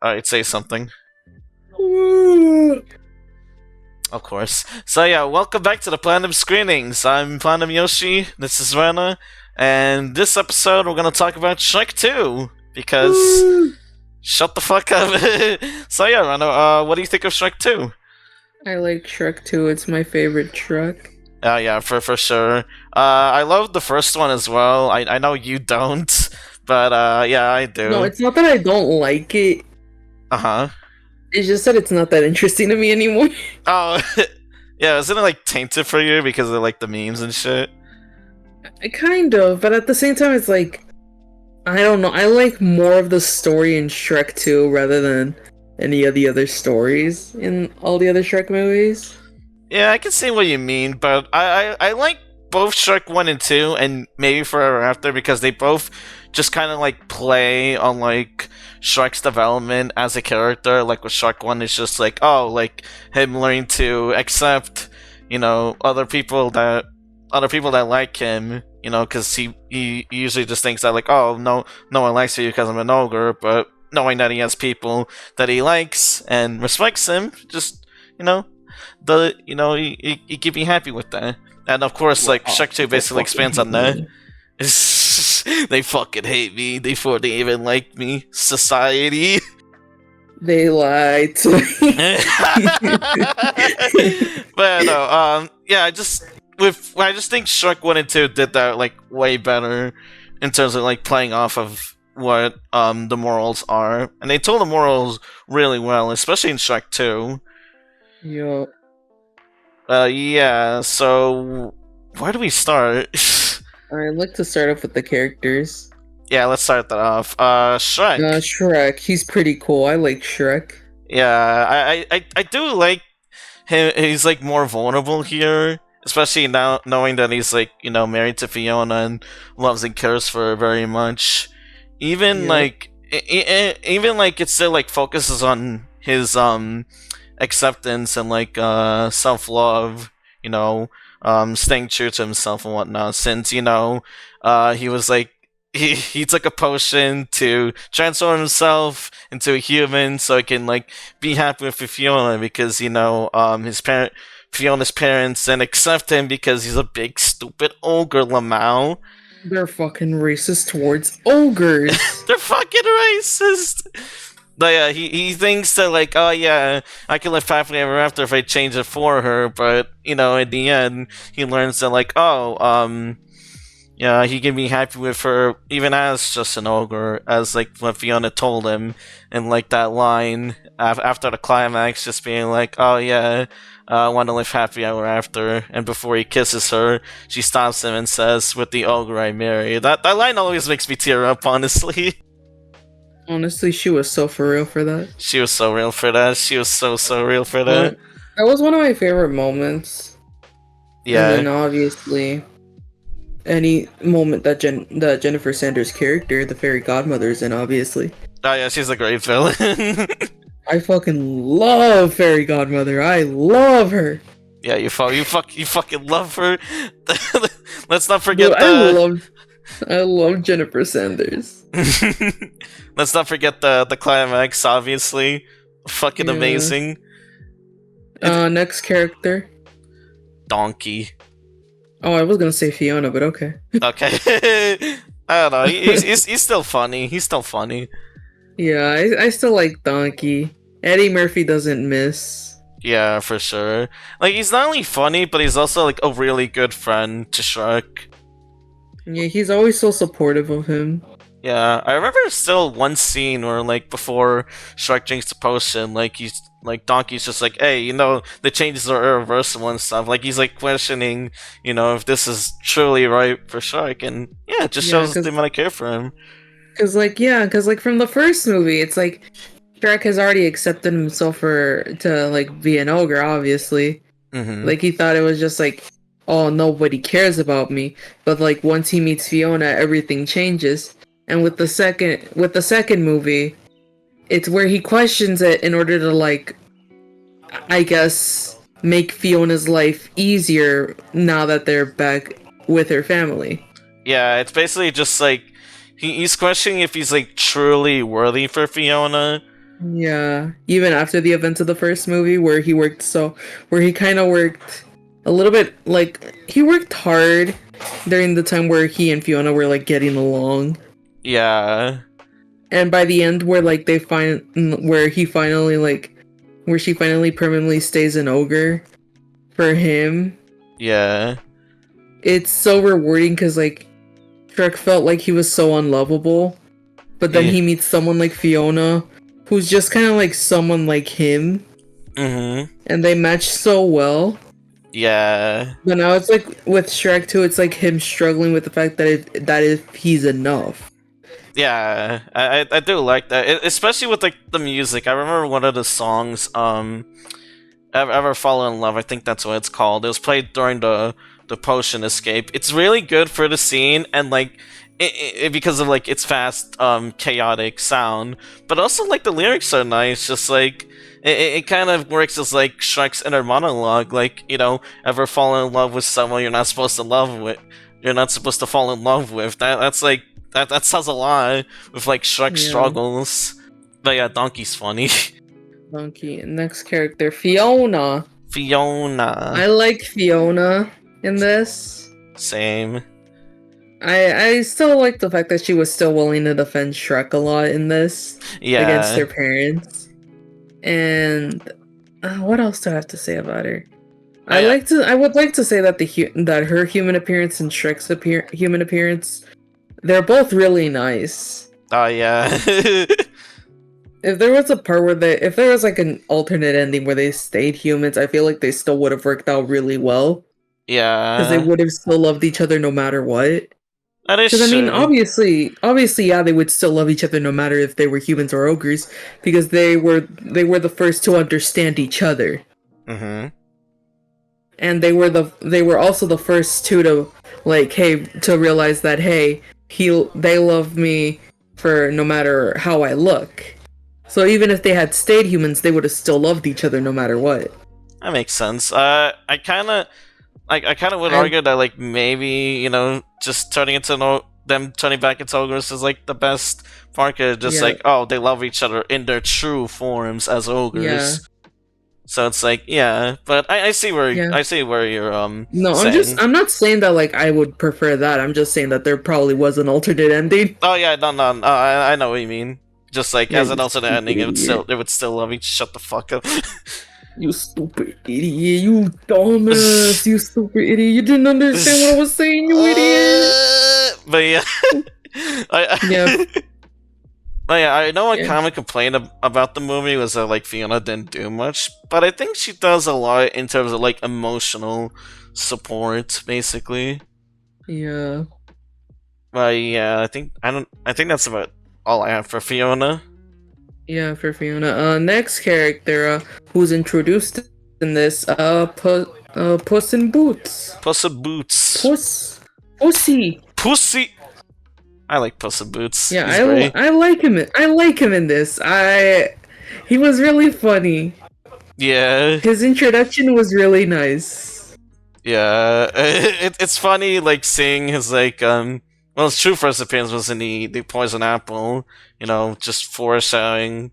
Alright, say something. Woo! Of course. So yeah, welcome back to the Platinum Screenings. I'm PlatinumYoshi, this is Rana, and this episode we're gonna talk about Shrek 2, because... Woo! Shut the fuck up. So yeah, Rana, what do you think of Shrek 2? I like Shrek 2, it's my favorite Shrek. Yeah, for sure. I love the first one as well. I know you don't, but yeah, I do. No, it's not that I don't like it. Uh-huh. It's just that it's not that interesting to me anymore. Oh, yeah, isn't it like tainted for you because of like the memes and shit? Kind of, but at the same time, it's like, I don't know. I like more of the story in Shrek 2 rather than any of the other stories in all the other Shrek movies. Yeah, I can see what you mean, but I like both Shrek 1 and 2, and maybe Forever After, because they both just kind of like play on like Shrek's development as a character. Like with Shrek 1, it's just like, oh, like him learning to accept, you know, other people that like him, you know, because he usually just thinks that like, oh, no one likes you because I'm an ogre, but knowing that he has people that he likes and respects him, just, you know, he can be happy with that. And of course, like, Shrek 2 basically expands on that. They fucking hate me before they even like me. Society. They lied to me. But no, yeah, I just think Shrek 1 and 2 did that like way better in terms of like playing off of what the morals are, and they told the morals really well, especially in Shrek 2. Yo. Yeah, so where do we start? I'd like to start off with the characters. Yeah, let's start that off. Shrek. Shrek, he's pretty cool. I like Shrek. Yeah, I do like him. He's like more vulnerable here, especially now knowing that he's like, you know, married to Fiona and loves and cares for her very much. Even like even like it still like focuses on his acceptance and like self-love, you know, staying true to himself and whatnot, since, you know, he was like he took a potion to transform himself into a human so he can like be happy with Fiona, because, you know, Fiona's parents didn't accept him because he's a big stupid ogre, Lamau. They're fucking racist towards ogres. They're fucking racist. But yeah, he thinks that like, oh yeah, I can live happily ever after if I change it for her. But, you know, in the end, he learns that like, oh, yeah, he can be happy with her even as just an ogre, as like what Fiona told him, and like that line after the climax, just being like, oh yeah, I want to live happy ever after. And before he kisses her, she stops him and says, "With the ogre I married." That line always makes me tear up, honestly. Honestly, she was so for real for that. She was so real for that. She was so real for that. That was one of my favorite moments. Yeah. And then obviously, any moment that Jennifer Sanders' character, the fairy godmother, is in, obviously. Oh yeah, she's a great villain. I fucking love fairy godmother. I love her. Yeah, you fucking love her. Let's not forget. Dude, I love Jennifer Sanders. Let's not forget the climax, obviously. Fucking amazing. Next character. Donkey. Oh, I was gonna say Fiona, but okay. Okay. I don't know. He's still funny. He's still funny. Yeah, I still like Donkey. Eddie Murphy doesn't miss. Yeah, for sure. Like, he's not only funny, but he's also like a really good friend to Shrek. Yeah, he's always so supportive of him. Yeah, I remember still one scene where, like, before Shrek drinks the potion, like, Donkey's just like, hey, you know, the changes are irreversible and stuff. Like, he's, like, questioning, you know, if this is truly right for Shrek, and, yeah, it just shows the amount of care for him. Cause, like, from the first movie, it's like, Shrek has already accepted himself to, like, be an ogre, obviously. Mm-hmm. Like, he thought it was just, like, oh, nobody cares about me. But, like, once he meets Fiona, everything changes. And with the second movie, it's where he questions it in order to, like, I guess, make Fiona's life easier now that they're back with her family. Yeah, it's basically just like he's questioning if he's like truly worthy for Fiona, Yeah, even after the events of the first movie, where he kind of worked a little bit, like he worked hard during the time where he and Fiona were like getting along, Yeah, and by the end, where like where he finally where she finally permanently stays an ogre for him, yeah, it's so rewarding because like Shrek felt like he was so unlovable, but then yeah. he meets someone like Fiona, who's just kind of like someone like him, Mm-hmm. and they match so well. Yeah. But now it's like with Shrek 2, it's like him struggling with the fact that if he's enough. Yeah, I do like that, especially with like the music. I remember one of the songs, Ever Fallen in Love. I think that's what it's called. It was played during the potion escape. It's really good for the scene and like because of like its fast, chaotic sound. But also like the lyrics are nice. Just like it kind of works as like Shrek's inner monologue. Like ever fall in love with someone you're not supposed to love with. You're not supposed to fall in love with. That's like that says a lot with like Shrek Yeah, struggles. But yeah, Donkey's funny. Donkey. Next character, Fiona. Fiona. I like Fiona in this. Same. I still like the fact that she was still willing to defend Shrek a lot in this against Yeah. her parents. And what else do I have to say about her? I I would like to say that that her human appearance and Shrek's human appearance, they're both really nice. Oh yeah. If there was a part where if there was like an alternate ending where they stayed humans, I feel like they still would have worked out really well because they Yeah. would have still loved each other no matter what. That Because is I mean, true. obviously, yeah, they would still love each other no matter if they were humans or ogres, because they were the first to understand each other, Mm-hmm. and they were also the first two to like, hey, to realize that hey, they love me for no matter how I look. So even if they had stayed humans, they would have still loved each other no matter what. That makes sense. I kind of would And argue that like maybe just turning into them turning back into ogres is like the best part. 'Cause just yeah, like they love each other in their true forms as yeah, ogres. So it's like yeah, but I see where yeah. you're No, saying. I'm not saying that like I would prefer that. I'm just saying that there probably was an alternate ending. Oh yeah, no, I know what you mean. Just like Yeah, as you an alternate stupid ending, idiot. it would still love each. Shut the fuck up. You stupid idiot. You dumbass. You stupid idiot. You didn't understand what I was saying, you idiot. But yeah, Yeah, I, but yeah, I know a yeah, common complaint about the movie was that like Fiona didn't do much, but I think she does a lot in terms of like emotional support, basically. yeah. But yeah, I think that's about all I have for Fiona. Yeah, for Fiona. Next character, who's introduced in this, Puss in Boots. Puss in Boots. Puss. Pussy. Pussy. I like Puss in Boots. Yeah, He's great. I like him. I like him in this. He was really funny. Yeah. His introduction was really nice. Yeah, it's funny like seeing his like well his true first appearance was in the Poison Apple, just foreshadowing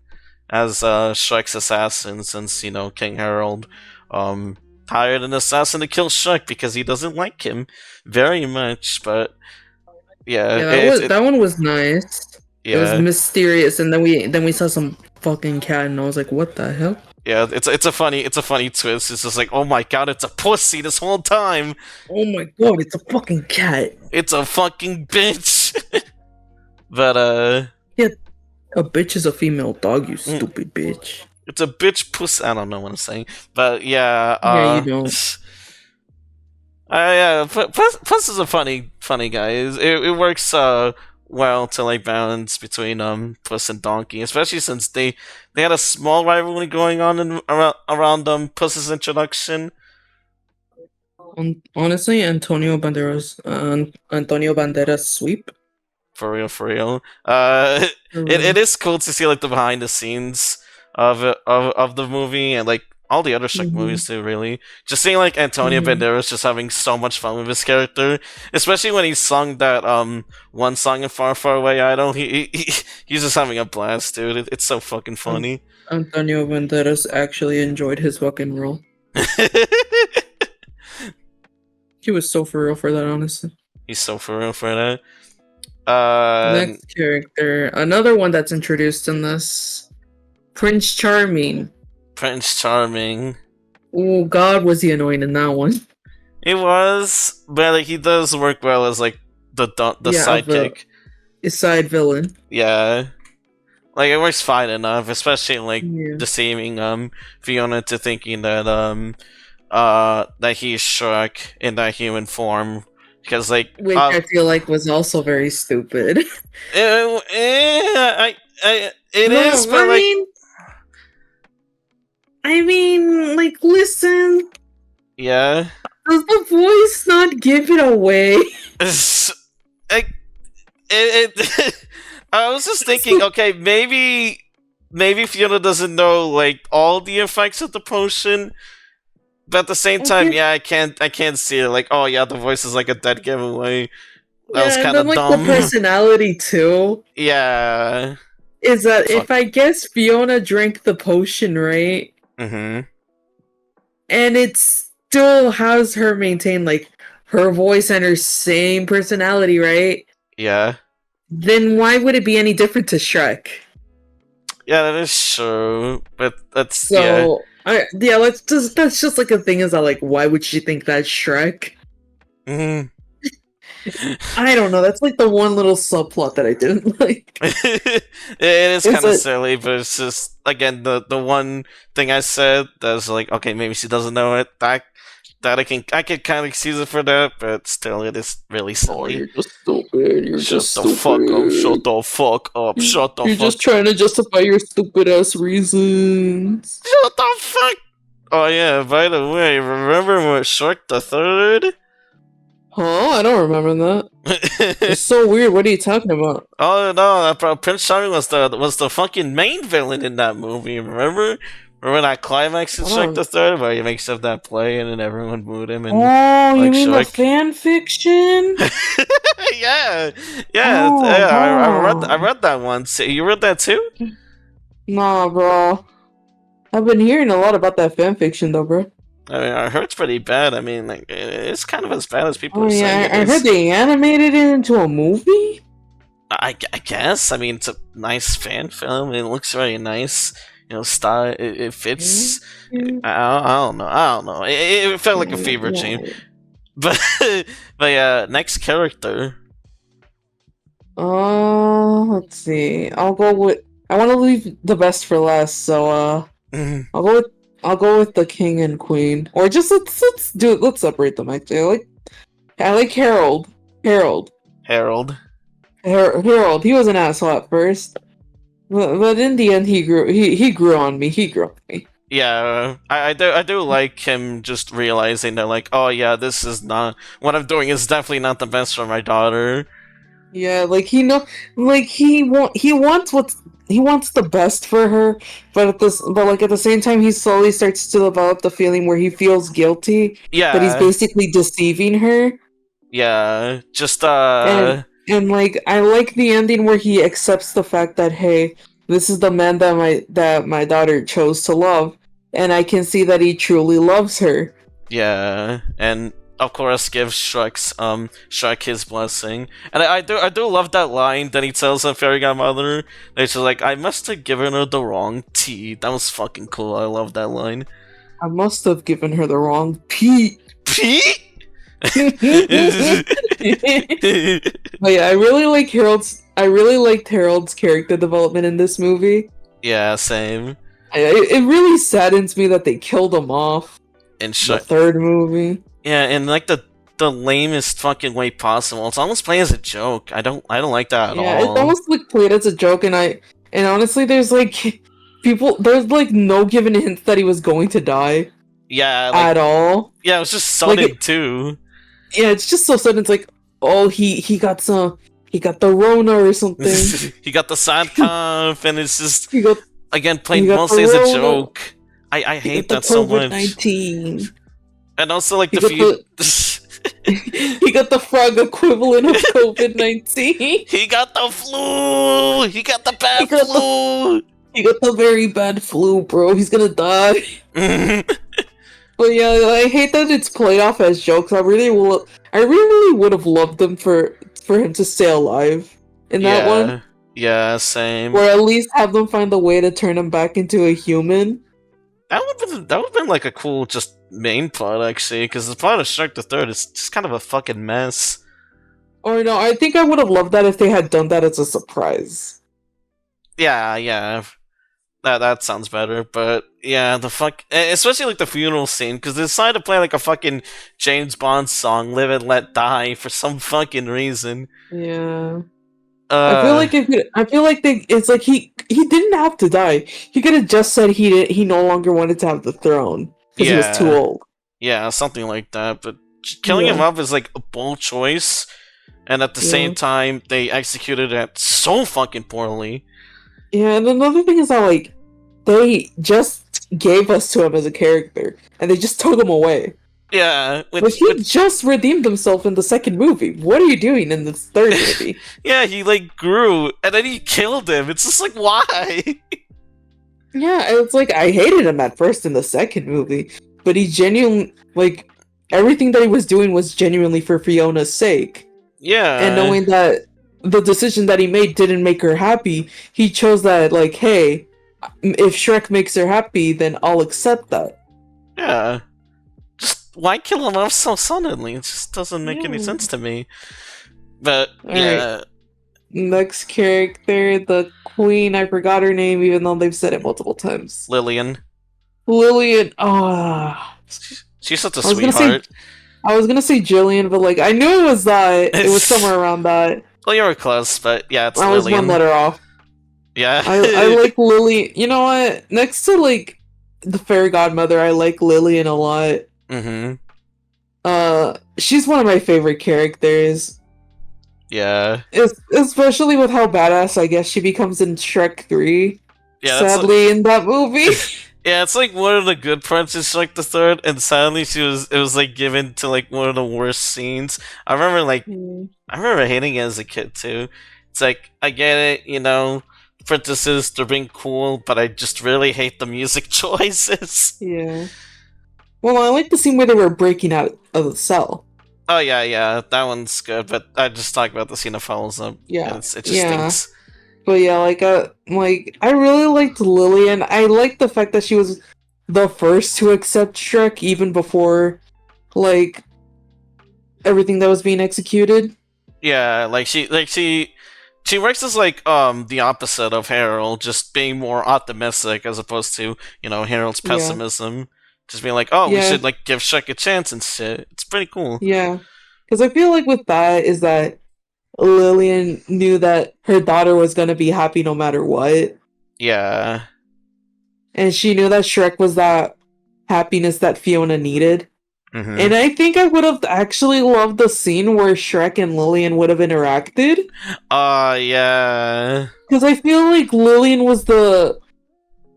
as Shrek's assassin since King Harold hired an assassin to kill Shrek because he doesn't like him very much, but yeah, Yeah, it's it that one was nice. It was yeah. mysterious, and then we saw some fucking cat, and I was like, what the hell? Yeah, it's a funny twist. It's just like, oh my god, it's a pussy this whole time. Oh my god, it's a fucking cat. It's a fucking bitch. But Yeah, a bitch is a female dog, you mm, stupid bitch. it's a bitch puss. I don't know what I'm saying, but yeah. Yeah, you don't. Yeah. Puss is a funny guy. It works well to like balance between Puss and Donkey, especially since they had a small rivalry going on around Puss's introduction. Honestly, Antonio Banderas sweep. For real, for real. For It real. is cool to see like the behind the scenes of the movie and like all the other Shrek movies too, really. Just seeing like Antonio Banderas just having so much fun with his character, especially when he sung that one song in Far Far Away Idol. He's just having a blast, dude. It's so fucking funny. Antonio Banderas actually enjoyed his fucking role. He was so for real for that, honestly. He's so for real for that. Next character, another one that's introduced in this, Prince Charming. Prince Charming. Oh God, was he annoying in that one? It was, but like, he does work well as like the sidekick. His side villain. Yeah, like it works fine enough, especially like deceiving Fiona to thinking that that he's Shrek in that human form. Because like, which I feel like was also very stupid. It is, but I mean, like, listen. Yeah. Does the voice not give it away? I was just thinking, okay, maybe Fiona doesn't know like all the effects of the potion. But at the same time, yeah, I can't see it. Like, oh yeah, the voice is like a dead giveaway. That was kind of like, dumb. The personality too. Yeah. Is that if I guess Fiona drank the potion, right? Mm-hmm. And it still has her maintain like her voice and her same personality, right? Yeah. Then why would it be any different to Shrek? Yeah, that is true. But that's that's just like a thing. Is that like why would she think that's Shrek? Mm-hmm. I don't know. That's like the one little subplot that I didn't like. It is kind of silly, but it's just again the one thing I said that's like, okay, maybe she doesn't know it. That I can kind of excuse it for that, but still, it is really silly. Oh, you're just stupid. You're just stupid. Fuck up. Shut the fuck up. Shut the fuck up. You're just trying to justify your stupid ass reasons. Shut the fuck. Oh yeah. By the way, remember what Shrek the Third? Huh? I don't remember that. It's so weird. What are you talking about? Oh no, Prince Charming was the fucking main villain in that movie. Remember that climax in Shrek the Third where he makes up that play and then everyone booed him? And, you mean Shrek? The fan fiction? yeah. I read that once. You read that too? Nah, bro. I've been hearing a lot about that fan fiction, though, bro. I mean, I heard it's pretty bad. I mean, like, it's kind of as bad as people are saying. I heard they animated it into a movie? I guess. I mean, it's a nice fan film. It looks very nice. You know, style. It fits. I don't know. It felt like a fever dream. But yeah, next character. Let's see. I'll go with. I want to leave the best for last, so I'll go with the king and queen, or just let's separate them. Actually, I like Harold. Harold. He was an asshole at first, but in the end, he grew on me. Yeah, I do like him just realizing that, like, oh yeah, this is not what I'm doing is definitely not the best for my daughter. Yeah, like he wants the best for her, but at the same time, he slowly starts to develop the feeling where he feels guilty. Yeah, that he's basically deceiving her. Yeah, just and like I like the ending where he accepts the fact that, hey, this is the man that my daughter chose to love, and I can see that he truly loves her. Yeah, and of course gives Shrek his blessing. And I do love that line that he tells the fairy godmother. It's just like, I must have given her the wrong tea. That was fucking cool. I love that line. I must have given her the wrong pee. Pee? But yeah, I really liked Harold's character development in this movie. Yeah, same. It really saddens me that they killed him off in the third movie. Yeah, in like the lamest fucking way possible. It's almost played as a joke. I don't like that at all. Yeah, it's almost like played as a joke, and honestly, there's like no given hint that he was going to die. Yeah, at all. Yeah, it was just sudden too. Yeah, it's just so sudden. It's like, oh, he got the Rona or something. He got the sad cough, and it's just again played mostly as a joke. I He got hate the that so COVID much. 19. And also like He the got few. the he got the frog equivalent of COVID 19. He got the flu. He got the He bad got the flu. he got the very bad flu, bro. He's gonna die. But yeah, I hate that it's played off as jokes. I really would have loved them for him to stay alive in that one, Yeah, yeah, same. or at least have them find a way to turn him back into a human. That would have been like a cool just main plot actually, because the plot of Shrek the Third is just kind of a fucking mess. Or no, I think I would have loved that if they had done that as a surprise. Yeah, yeah, that sounds better. But yeah, especially like the funeral scene, because they decided to play like a fucking James Bond song, "Live and Let Die," for some fucking reason. Yeah. Uh, I feel like it's like he didn't have to die. He could have just said he no longer wanted to have the throne because he was too yeah, old. yeah, something like that. But killing him Yeah. off is like a bold choice, and at the Yeah. same time, they executed it so fucking poorly. Yeah, and another thing is that like they just gave us to him as a character and they just took him away. Yeah, Like which he just redeemed himself in the second movie. What are you doing in the third movie? yeah, he like grew and then he killed him. It's just like why? Yeah, it's like I hated him at first in the second movie, but he genuinely like everything that he was doing was genuinely for Fiona's sake. And Yeah, knowing that the decision that he made didn't make her happy, he chose that like, hey, if Shrek makes her happy, then I'll accept that. yeah. Just why kill him off so suddenly? It just doesn't make any Yeah. sense to me. But Alright. yeah, Next character, the queen, I forgot her name even though they've said it multiple times. Lillian, Lillian, ah. she's such a I was gonna say sweetheart. I was gonna say Jillian, but like I knew it was that. It was somewhere around that. Well, you were close, but yeah, it's I was one Lillian. letter off. Yeah, I like Lily. You know what? Next to like the fairy godmother, I like Lillian a lot. mm-hmm. She's one of my favorite characters. Yeah, Especially with how badass I guess she becomes in Shrek 3. yeah. Sadly, in that movie. Yeah, it's like one of the good parts is like the third, and sadly it was like given to like one of the worst scenes. I remember hating it as a kid too. It's like I get it, princesses they're being cool, but I just really hate the music choices. Yeah. Well, I like the scene where they were breaking out of the cell. Oh yeah, that one's good, but I just talk about the scene that follows up. Yeah. And it just Yeah. stinks. But yeah, like I really liked Lillian. I liked the fact that she was the first to accept Shrek even before like everything that was being executed. Yeah, she works as like the opposite of Harold, just being more optimistic as opposed to, Harold's Yeah. pessimism. Just being like, oh, we Yeah. should like give Shrek a chance and shit. It's pretty cool. Yeah. Because I feel like with that is that Lillian knew that her daughter was gonna be happy no matter what. Yeah. And she knew that Shrek was that happiness that Fiona needed. Mm-hmm. And I think I would have actually loved the scene where Shrek and Lillian would have interacted. Yeah. Because I feel like Lillian was the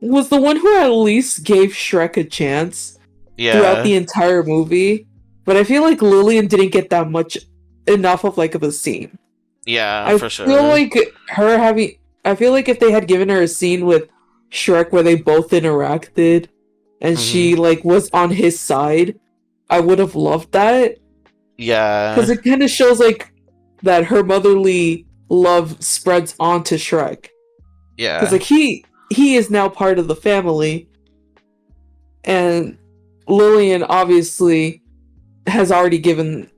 one who at least gave Shrek a chance throughout the entire movie. But I feel like Lillian didn't get that much enough of like of a scene. Yeah, for sure. I feel like if they had given her a scene with Shrek where they both interacted and she like was on his side, I would have loved that. Yeah. Because it kind of shows like that her motherly love spreads onto Shrek. Yeah. Because like he is now part of the family, and Lillian obviously has already given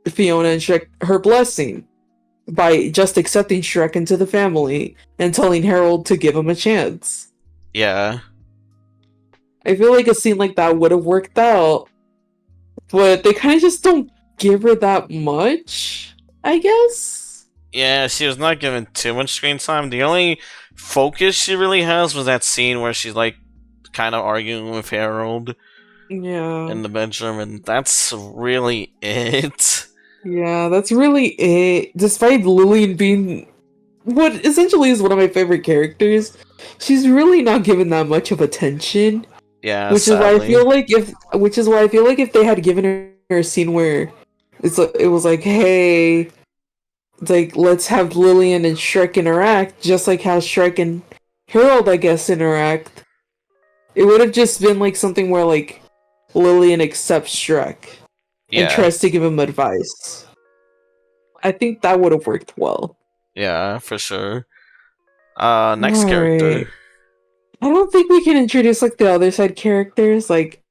Fiona and Shrek her blessing by just accepting Shrek into the family and telling Harold to give him a chance. Yeah. I feel like a scene like that would have worked out, but they kind of just don't give her that much, I guess. Yeah, she was not given too much screen time. The only focus she really has was that scene where she's like kind of arguing with Harold Yeah. in the bedroom, and that's really it. Yeah, that's really it. Despite Lillian being what essentially is one of my favorite characters, she's really not given that much of attention. Yeah, Which is why I sadly. feel like if they had given her a scene where it was like, hey, it's like let's have Lillian and Shrek interact, just like how Shrek and Harold, I guess, interact. It would have just been like something where like Lillian accepts Shrek and Yeah, tries to give him advice. I think that would have worked well. yeah, for sure. Next character. Alright. I don't think we can introduce like the other side characters like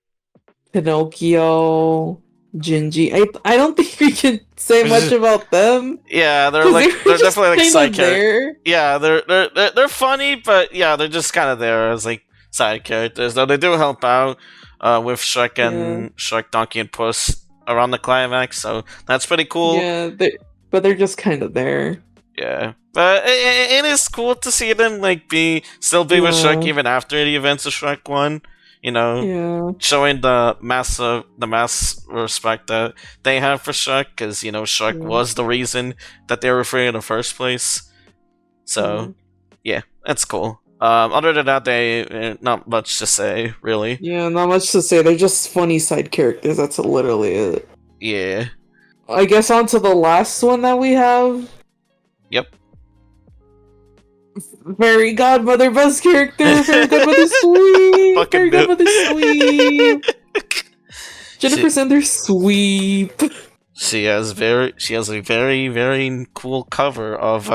Pinocchio, Gingy. I don't think we can say much about them Yeah, because they were they're just definitely like kind side of characters. there. Yeah, they're funny, but yeah, they're just kind of there as like side characters. Though they do help out with Yeah, Shrek, Donkey, and Puss around the climax, so that's pretty cool. yeah, but they're just kind of there. Yeah, but it is cool to see them like still be with Shrek Yeah, even after the events of Shrek One. You know, yeah, showing the mass respect that they have for Shrek, because Shrek yeah, was the reason that they were free in the first place. yeah. So yeah, that's cool. Other than that, they not much to say really. Yeah, not much to say. They're just funny side characters. That's literally it. Yeah. I guess on to the last one that we have. Yep. Fairy Godmother, best character. Fairy Godmother, sweep. Fucking Fairy do. Godmother, sweep. Jennifer she, Sanders, sweep. she has a very very cool cover of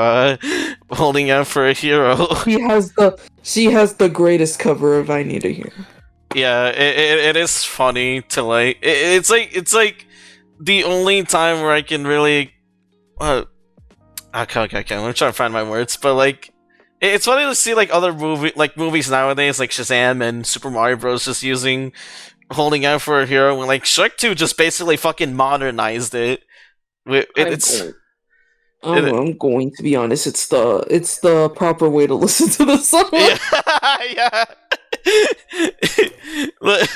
holding out for a hero. She has the greatest cover of I Need a Hero. Yeah, it is funny to like. It's like the only time where I can really. Okay. I'm trying to find my words, but like, it's funny to see like other movies nowadays, like Shazam and Super Mario Bros. Just using holding out for a hero, when like Shrek 2 just basically fucking modernized it. I'm going to be honest. It's the proper way to listen to the song. Yeah. Look,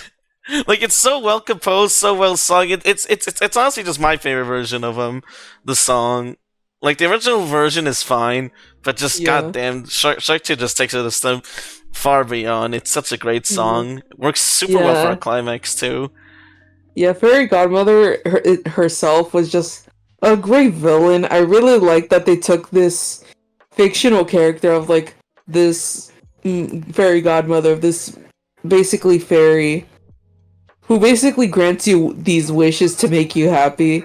like it's so well composed, so well sung. It's honestly just my favorite version of the song. Like the original version is fine, but just Yeah. goddamn, Shrek 2 just takes it a step far beyond. It's such a great song. Works super well for a Yeah. climax too. Yeah, Fairy Godmother herself was just a great villain. I really like that they took this fictional character of like this fairy godmother of this basically fairy who basically grants you these wishes to make you happy,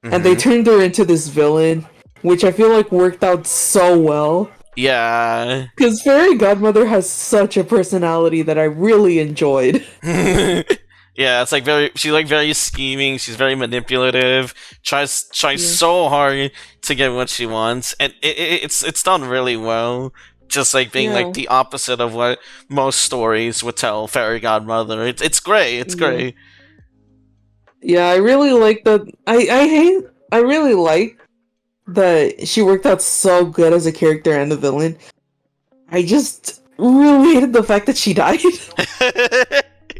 and they Mhm. turned her into this villain, which I feel like worked out so well. Yeah. Because Fairy Godmother has such a personality that I really enjoyed. Yeah, it's like she's like very scheming, she's very manipulative, tries Yeah. so hard to get what she wants, and it's done really well. Just like being Yeah. like the opposite of what most stories would tell Fairy Godmother. It's great. It's Yeah. great. Yeah, I really like that. I really like that she worked out so good as a character and a villain. I just really hated the fact that she died.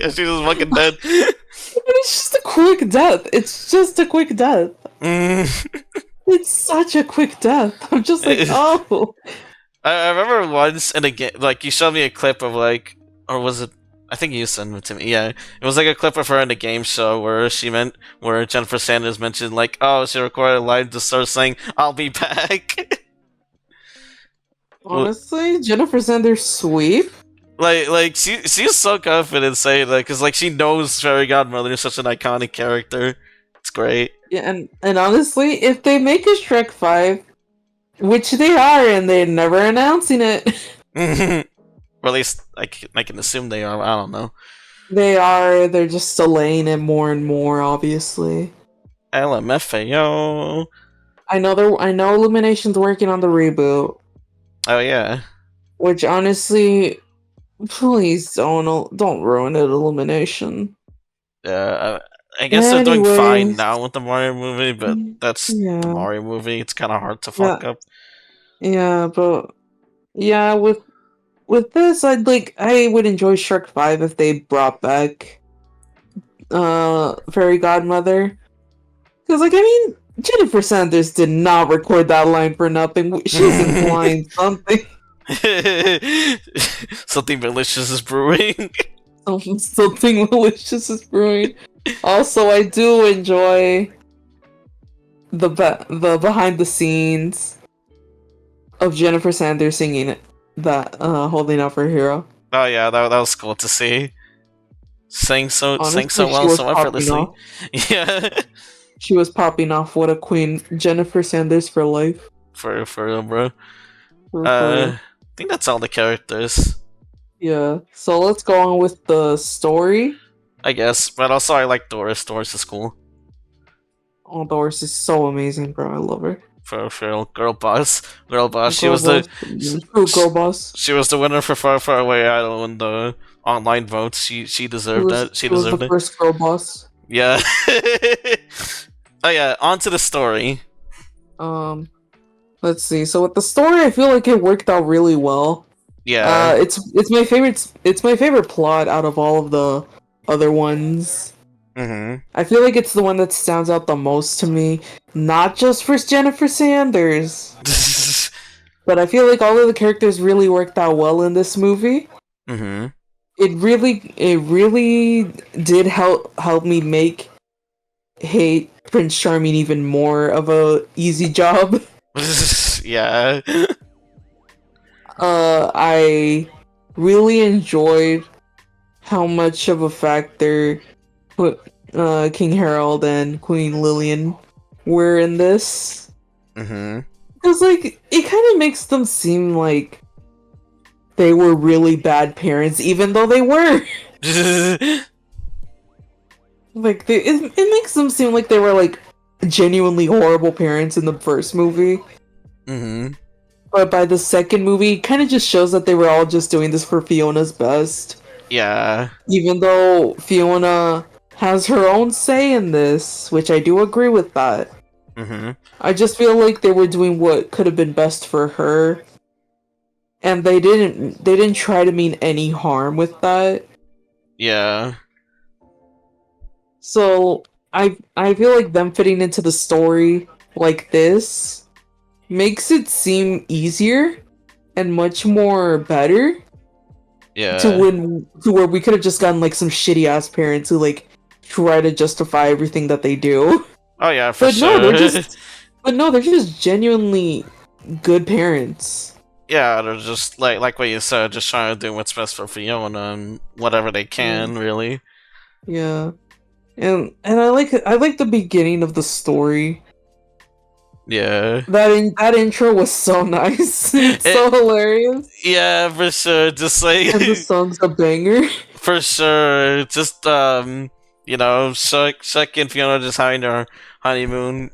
Yeah, she's just fucking dead. It's just a quick death. It's just a quick death. Mm. It's such a quick death. I'm just like, oh. I remember once in a game, like you showed me a clip of like, or was it? I think you sent it to me. Yeah, it was like a clip of her in a game show where Jennifer Sanders mentioned like, oh, she recorded a line to start saying, "I'll be back." Honestly, Jennifer Sanders sweep. like she's so confident saying that, because like she knows Fairy Godmother is such an iconic character. It's great. Yeah, and honestly, if they make a Shrek 5, which they are, and they're never announcing it. Or at least I can assume they are. I don't know. They are. They're just delaying it more and more. Obviously, LMFAO. I know Illumination's working on the reboot. Oh yeah. Which honestly, please don't ruin it, Illumination. I guess they're doing fine Anyways, now with the Mario movie, but that's the yeah, Mario movie. It's kind of hard to yeah, fuck up. yeah, but yeah, with this, I would enjoy Shrek 5 if they brought back Fairy Godmother. Because like I mean, Jennifer Sanders did not record that line for nothing. She's implying something. Something malicious is brewing. Something malicious is brewing. Also, I do enjoy the behind the scenes of Jennifer Sanders singing that holding up her hero. Oh yeah, that was cool to see. Sang Honestly, so she well, was so popping effortlessly. off. Yeah, She was popping off. What a queen, Jennifer Sanders for life. for real, bro. For I real. think that's all the characters, Yeah. So let's go on with the story. I guess. But also, I like Doris. Doris is cool. Oh, Doris is so amazing, bro. I love her. For real, girl boss, girl boss. Girl boss, true She, girl boss. she was the winner for Far Far Away Idol in the online votes. She deserved that. She She was the deserved it. first girl boss. Yeah. Oh yeah. On to the story. Um, let's see. So with the story, I feel like it worked out really well. Yeah. It's my favorite. It's my favorite plot out of all of the other ones. Mm-hmm. I feel like it's the one that stands out the most to me. Not just for Jennifer Sanders, but I feel like all of the characters really worked out well in this movie. Mm-hmm. It really did help me make hate Prince Charming even more of a easy job. Yeah. I really enjoyed how much of a factor King Harold and Queen Lillian were in this. Mm-hmm. Because, like, it kind of makes them seem like they were really bad parents, even though they were. Like, it makes them seem like they were, like, genuinely horrible parents in the first movie. Mm-hmm. But by the second movie, it kind of just shows that they were all just doing this for Fiona's best. Yeah. Even though Fiona has her own say in this, which I do agree with that. Mm-hmm. I just feel like they were doing what could have been best for her. And they didn't try to mean any harm with that. Yeah. So I feel like them fitting into the story like this makes it seem easier and much more better Yeah. to where we could have just gotten like some shitty ass parents who like try to justify everything that they do. Oh yeah, for But sure. no, they're just genuinely good parents. Yeah, they're just like what you said, just trying to do what's best for Fiona and whatever they can, really. Yeah. And I like the beginning of the story. Yeah. That intro was so nice. It's so hilarious. Yeah, for sure. Just like And the song's a banger. for sure. Just you know, Shrek and Fiona just having their honeymoon.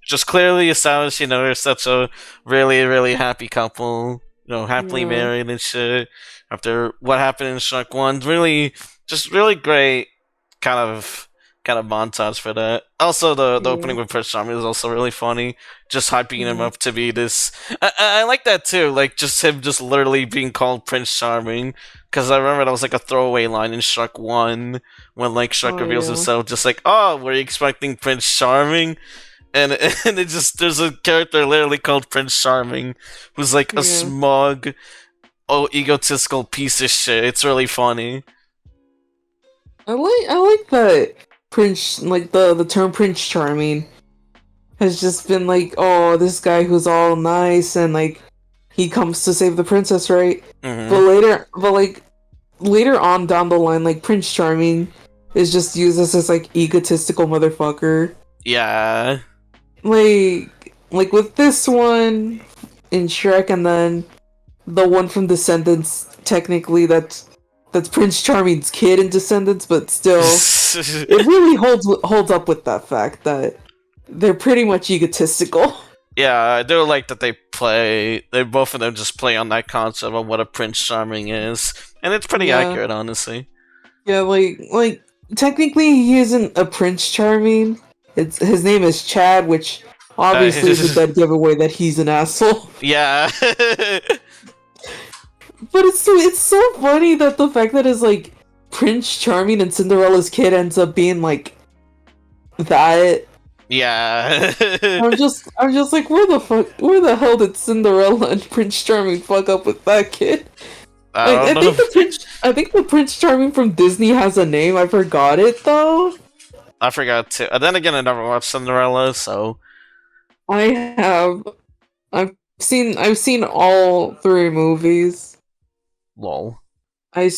Just clearly established, you know, they're such a really, really happy couple. You know, happily Yeah. married and shit. After what happened in Shrek 1, really, just really great kind of montage for that. Also, the Yeah. opening with Prince Charming is also really funny. Just hyping him Mhm. up to be this. I like that too. Like just him just literally being called Prince Charming. Because I remember that was like a throwaway line in Shrek 1 when like Shrek Oh, reveals yeah. himself, just like, oh, were you expecting Prince Charming? And it just there's a character literally called Prince Charming who's like a Yeah. smug, egotistical piece of shit. It's really funny. I like that Prince, like the term Prince Charming has just been like, oh, this guy who's all nice and like he comes to save the princess, right? Hmm. But like later on down the line, like Prince Charming is just used as this like egotistical motherfucker. Yeah. Like with this one in Shrek, and then the one from Descendants. Technically, that's Prince Charming's kid in Descendants, but still, it really holds up with that fact that they're pretty much egotistical. Yeah, I do like that they both of them just play on that concept of what a Prince Charming is. And it's pretty Yeah. accurate, honestly. Yeah, like technically he isn't a Prince Charming. His name is Chad, which obviously is a dead giveaway that he's an asshole. Yeah. But it's so funny that the fact that his like Prince Charming and Cinderella's kid ends up being like that. Yeah. I'm just like, where the hell did Cinderella and Prince Charming fuck up with that kid? I Like, don't know. I think the Prince Charming from Disney has a name. I forgot it though. I forgot to. And then again, I never watched Cinderella, so I have. I've seen all three movies. lol. I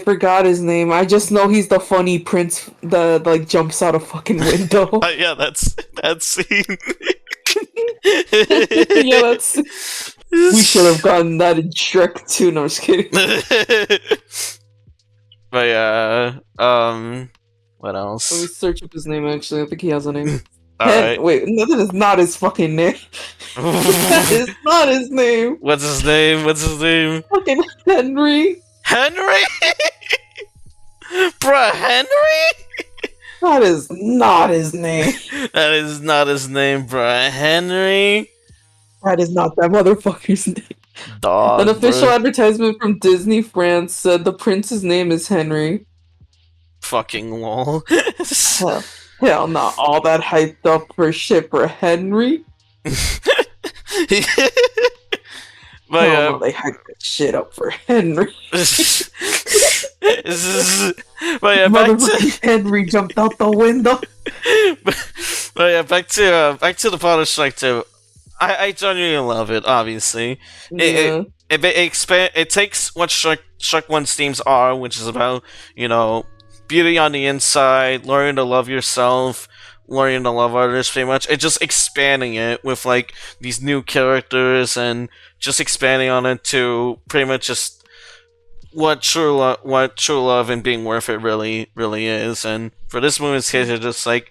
forgot his name. I just know he's the funny prince that like jumps out a fucking window. Yeah, that's that scene. Yeah, that's. We should have gotten that in Shrek too. No, I'm just kidding. But yeah, what Let me else? search up his name. Actually, I think he has a name. Alright. Wait, no, that is not his fucking name. That is not his name. What's his name? What's his name? Fucking Henry. Henry? Bruh, Henry? That is not his name. That is not his name, bruh. Henry? That is not that motherfucker's name. Dog, An official bruh. advertisement from Disney France said the prince's name is Henry. Fucking lol. Hell no, all that hyped up for shit for Henry? But Hell yeah. no, they hyped that shit up for Henry. But yeah, back to Motherfucking Henry jumped out the window. but yeah, back to the part of Shrek 2. I genuinely love it. Obviously, Yeah. it takes what Shrek 1's themes are, which is about beauty on the inside, learning to love yourself, learning to love others, pretty much, and just expanding it with like these new characters and just expanding on it to pretty much just what true love and being worth it really is. And for this movie's case, it's just like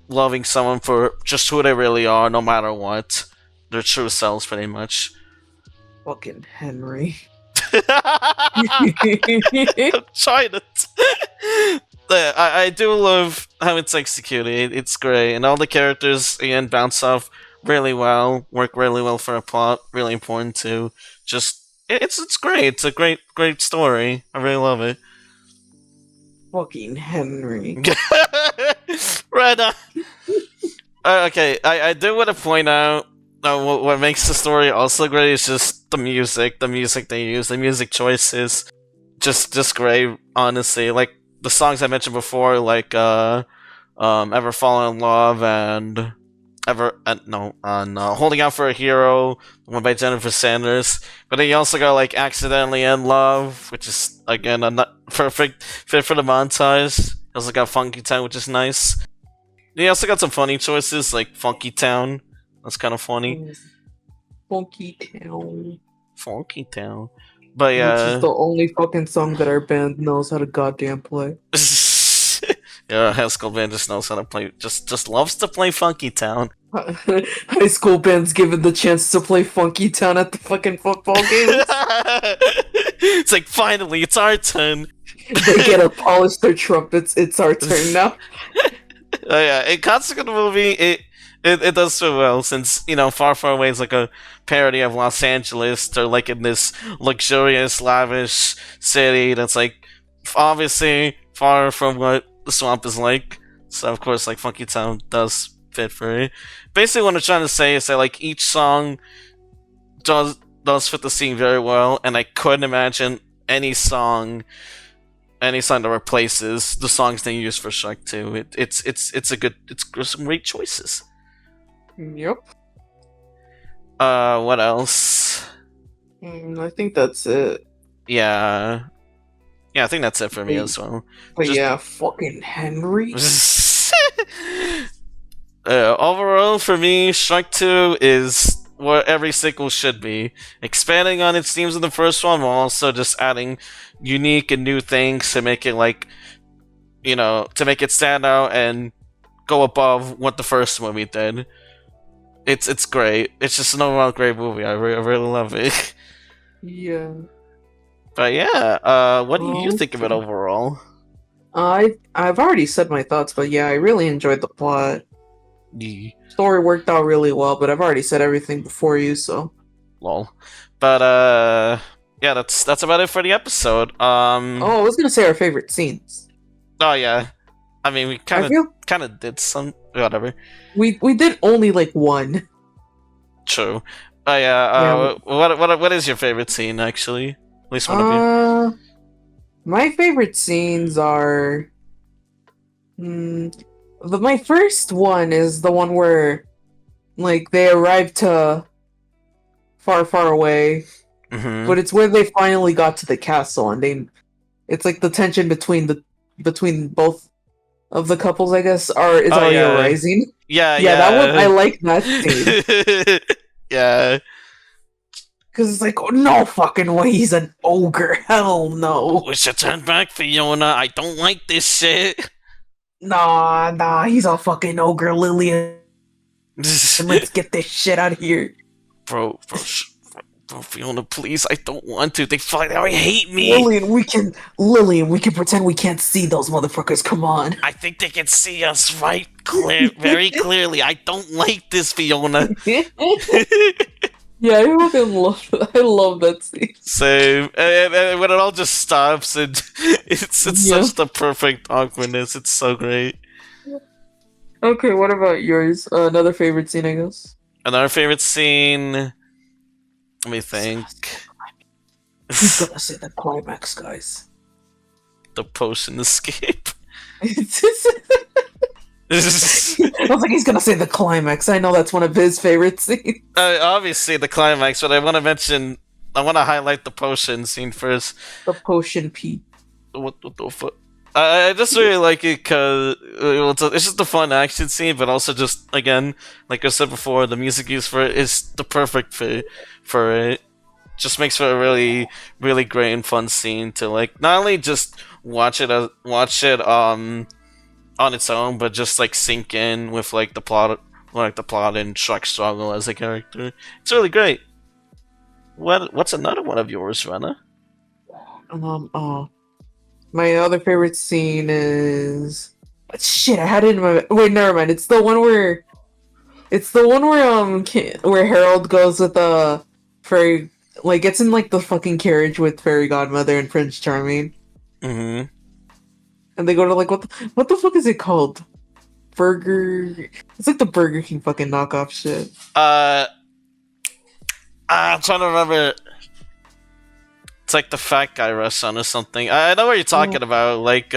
loving someone for just who they really are, no matter what, their true selves, pretty much. Fucking Henry. I'm trying to. I do love how it's executed. It's great, and all the characters again bounce off really well, work really well for a plot. Really important too. Just it's great. It's a great story. I really love it. Fucking Henry. Right on. Okay, I do want to point out what makes the story also great is just the music they use, the music choices, just great. Honestly, like the songs I mentioned before, like "Ever Fall in Love" and "Holding Out for a Hero," the one by Jennifer Sanders. But then you also got like "Accidentally in Love," which is again a perfect fit for the montage. You also got "Funky Town," which is nice. You also got some funny choices like "Funky Town." That's kind of funny. Funky Town. Funky Town. But Which yeah. is the only fucking song that our band knows how to goddamn play. Yeah, High School Band just knows how to play. Just loves to play Funky Town. High school band's given the chance to play Funky Town at the fucking football games. It's like finally, it's our turn. They get to polish their trumpets. It's our turn now. Yeah, in concept of the movie, it does so well since Far Far Away is like a parody of Los Angeles. They're like in this luxurious, lavish city that's like obviously far from what the swamp is like. So of course, like Funky Town does fit for it. Basically, what I'm trying to say is that like each song does fit the scene very well, and I couldn't imagine any song that replaces the songs they use for Shrek 2. It's some great choices. Yep. What else? I think that's it. Yeah, I think that's it for me as well. But yeah, fucking Henry. Overall, for me, Shrek 2 is what every sequel should be. Expanding on its themes in the first one, while also just adding unique and new things to make it to make it stand out and go above what the first movie did. It's great. It's just an overall great movie. I really love it. Yeah. But yeah, what do you think of it Okay. overall? I've already said my thoughts, but yeah, I really enjoyed the plot. Yeah. Story worked out really well, but I've already said everything before you, so. Lol. But yeah, that's about it for the episode. Oh, I was gonna say our favorite scenes. Oh yeah. I mean, we I feel kind of did some whatever. we did only like one. True. Oh yeah. What is your favorite scene actually? At least one of you. My favorite scenes are. My first one is the one where, like, they arrive to far, far away, but it's where they finally got to the castle, and it's like the tension between both of the couples, I guess, is already arising. Yeah, that one, I like that scene. Yeah. Because it's like, oh, no fucking way, he's an ogre. Hell no. We should turn back, Fiona. I don't like this shit. Nah, he's a fucking ogre, Lillian. Let's get this shit out of here. Bro, Fiona, please, I don't want to. They hate me. Lillian, we can pretend we can't see those motherfuckers. Come on. I think they can see us very clearly. I don't like this, Fiona. Yeah, I fucking love that scene. Same. And when it all just stops, and it's such the perfect awkwardness. It's so great. Okay, what about yours? Another favorite scene, I guess. Another favorite scene. Let me think. He's gonna say the climax, guys. The potion escape. I was like, he's gonna say the climax. I know that's one of his favorite scenes. Obviously, the climax, but I want to highlight the potion scene first. The potion P. What the fuck? I just really like it because it's just a fun action scene, but also just, again, like I said before, the music used for it is the perfect fit for it. Just makes for a really, really great and fun scene to, like, not only just watch it on its own, but just like sink in with like the plot and Shrek struggle as a character. It's really great. What's another one of yours, Rana? My other favorite scene is shit. I had it in my never mind. It's the one where where Harold goes with the fairy, like gets in like the fucking carriage with Fairy Godmother and Prince Charming. Mm-hmm. And they go to like what the fuck is it called? Burger. It's like the Burger King fucking knockoff shit. I'm trying to remember. It's like the Fat Guy restaurant or something. I know what you're talking about. Like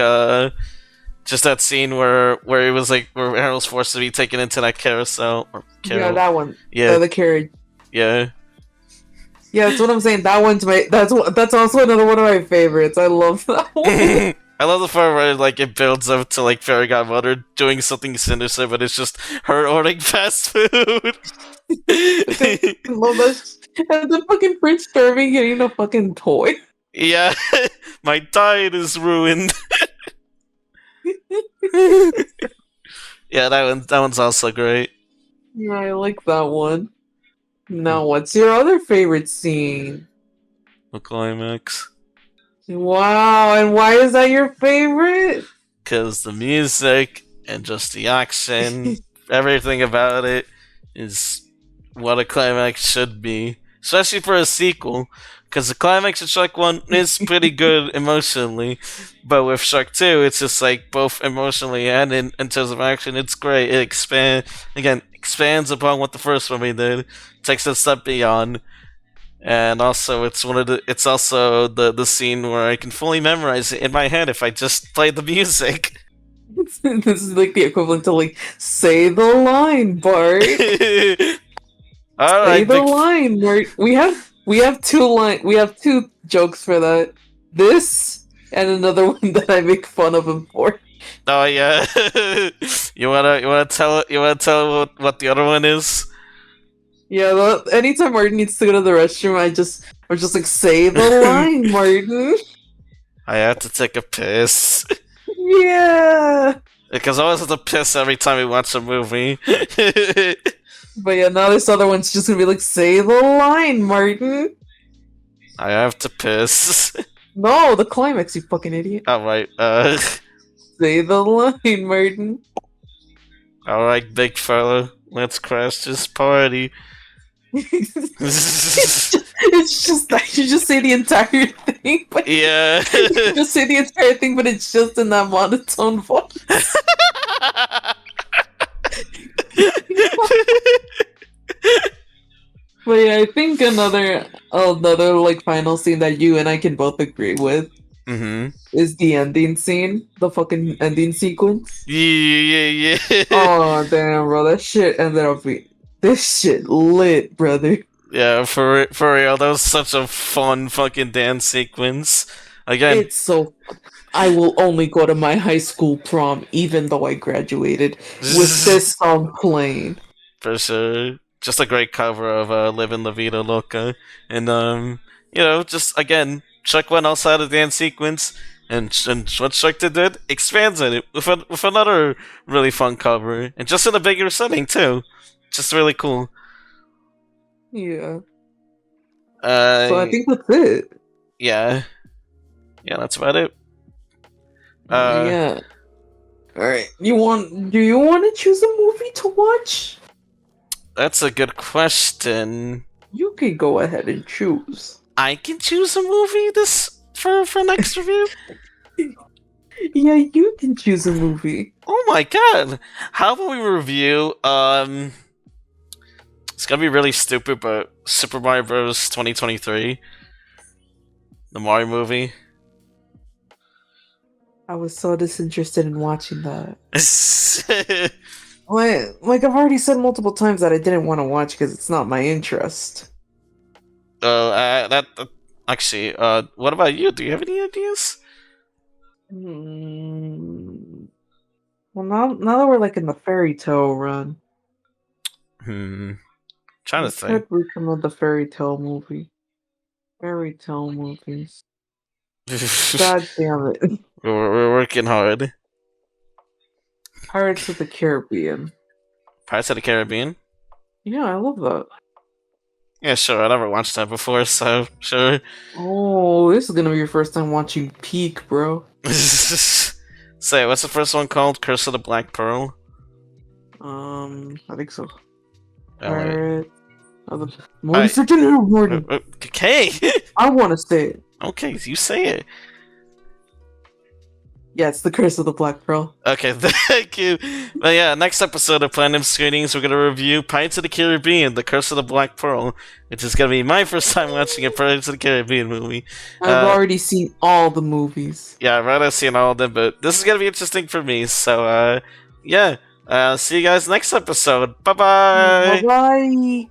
just that scene where it was like where Harold's forced to be taken into that carousel. Yeah, that one. Yeah, the carriage. Yeah. Yeah, that's what I'm saying. That one's that's also another one of my favorites. I love that one. I love the part where like it builds up to like Fairy Godmother doing something sinister, but it's just her ordering fast food. I love that. And the fucking Prince Charming getting a fucking toy. Yeah, my diet is ruined. Yeah, that one's also great. Yeah, I like that one. Now, what's your other favorite scene? The climax. Wow, and why is that your favorite? Because the music and just the action, everything about it is what a climax should be. Especially for a sequel. Because the climax of Shrek 1 is pretty good emotionally. But with Shrek 2, it's just like both emotionally and in terms of action, it's great. It expands upon what the first movie did. Takes it a step beyond. And also, it's also the scene where I can fully memorize it in my head if I just play the music. This is like the equivalent to like, say the line, Bart. All say the line, Bart. We have two jokes for that. This and another one that I make fun of him for. Oh yeah, you wanna tell what the other one is? Yeah, anytime Martin needs to go to the restroom, I'm just like, say the line, Martin. I have to take a piss. Yeah. Because I always have to piss every time we watch a movie. But yeah, now this other one's just gonna be like, say the line, Martin. I have to piss. No, the climax, you fucking idiot. Alright, say the line, Martin. Alright, big fella. Let's crash this party. It's just that you just say the entire thing, but yeah, you just say the entire thing, but it's just in that monotone voice. But yeah, I think another Another like final scene that you and I can both agree with Mm-hmm. is the ending scene, the fucking ending sequence. Yeah. Oh damn, bro, that shit ended up being this shit lit, brother. Yeah, for real, that was such a fun fucking dance sequence. Again, It's so. I will only go to my high school prom, even though I graduated, with this song playing. for sure, just a great cover of "Livin' La Vida Loca," and just again, Chuck went outside of the dance sequence, and what Chuck did expands on it with another really fun cover, and just in a bigger setting too, just really cool. Yeah. So I Uh, think that's it. yeah, that's about it. Uh, Yeah. All right. Do you want to choose a movie to watch? that's a good question. You can go ahead and choose. I can choose a movie this for next review. Yeah, you can choose a movie. Oh my god! How about we review? It's gonna be really stupid, but Super Mario Bros. 2023, the Mario movie. I was so disinterested in watching that. uh, Like I've already said multiple times that I didn't want to watch because it's not my interest. actually, what about you? Do you have any ideas? Hmm. Well, now that we're like in the fairy tale run, Trying to we think. could recommend the fairy tale movie. Fairy tale movies. God damn it. We're working hard. Pirates of the Caribbean. Pirates of the Caribbean. Yeah, I love that. Yeah, sure. I never watched that before, so sure. Oh, this is gonna be your first time watching Peak, bro. Say, what's the first one called? Curse of the Black Pearl? I think so. Alright. Pirates of the Morty freaking here, Morty. Okay! I wanna say it. Okay, you say it. Yeah, it's the Curse of the Black Pearl. Okay, thank you. But yeah, next episode of Platinum Screenings, we're gonna review Pirates of the Caribbean, The Curse of the Black Pearl, which is gonna be my first time watching a Pirates of the Caribbean movie. I've already seen all the movies. Yeah, I've already seen all of them, but this is gonna be interesting for me, so yeah. See you guys next episode. Bye bye! Bye bye.